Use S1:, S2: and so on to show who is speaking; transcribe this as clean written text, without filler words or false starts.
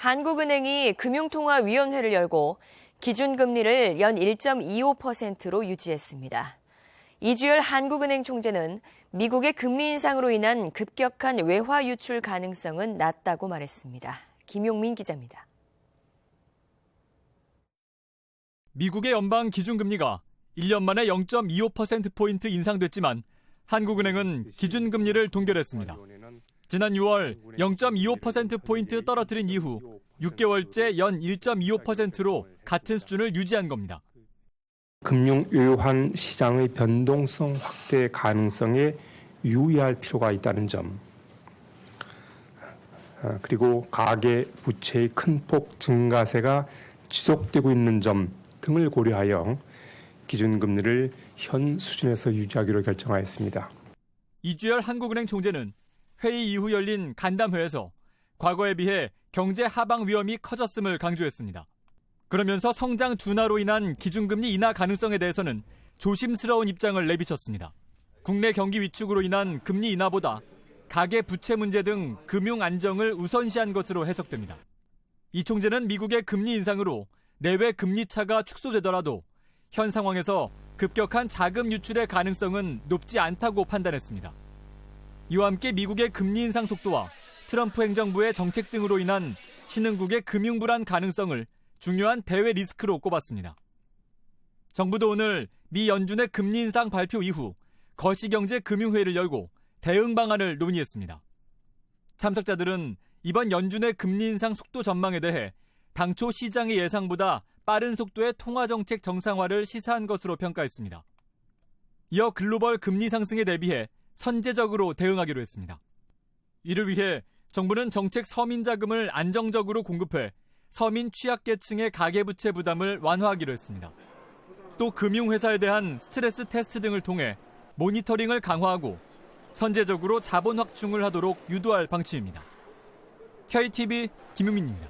S1: 한국은행이 금융통화위원회를 열고 기준금리를 연 1.25%로 유지했습니다. 이주열 한국은행 총재는 미국의 금리 인상으로 인한 급격한 외화 유출 가능성은 낮다고 말했습니다. 김용민 기자입니다.
S2: 미국의 연방 기준금리가 1년 만에 0.25%포인트 인상됐지만 한국은행은 기준금리를 동결했습니다. 지난 6월 0.25%포인트 떨어뜨린 이후 6개월째 연 1.25%로 같은 수준을 유지한 겁니다.
S3: 금융 외환 시장의 변동성 확대 가능성에 유의할 필요가 있다는 점, 그리고 가계 부채의 큰 폭 증가세가 지속되고 있는 점 등을 고려하여 기준금리를 현 수준에서 유지하기로 결정하였습니다.
S2: 이주열 한국은행 총재는 회의 이후 열린 간담회에서 과거에 비해 경제 하방 위험이 커졌음을 강조했습니다. 그러면서 성장 둔화로 인한 기준금리 인하 가능성에 대해서는 조심스러운 입장을 내비쳤습니다. 국내 경기 위축으로 인한 금리 인하보다 가계 부채 문제 등 금융 안정을 우선시한 것으로 해석됩니다. 이 총재는 미국의 금리 인상으로 내외 금리 차가 축소되더라도 현 상황에서 급격한 자금 유출의 가능성은 높지 않다고 판단했습니다. 이와 함께 미국의 금리 인상 속도와 트럼프 행정부의 정책 등으로 인한 신흥국의 금융 불안 가능성을 중요한 대외 리스크로 꼽았습니다. 정부도 오늘 미 연준의 금리 인상 발표 이후 거시경제 금융회의를 열고 대응 방안을 논의했습니다. 참석자들은 이번 연준의 금리 인상 속도 전망에 대해 당초 시장의 예상보다 빠른 속도의 통화정책 정상화를 시사한 것으로 평가했습니다. 이어 글로벌 금리 상승에 대비해 선제적으로 대응하기로 했습니다. 이를 위해 정부는 정책 서민 자금을 안정적으로 공급해 서민 취약계층의 가계부채 부담을 완화하기로 했습니다. 또 금융회사에 대한 스트레스 테스트 등을 통해 모니터링을 강화하고 선제적으로 자본 확충을 하도록 유도할 방침입니다. KTV 김용민입니다.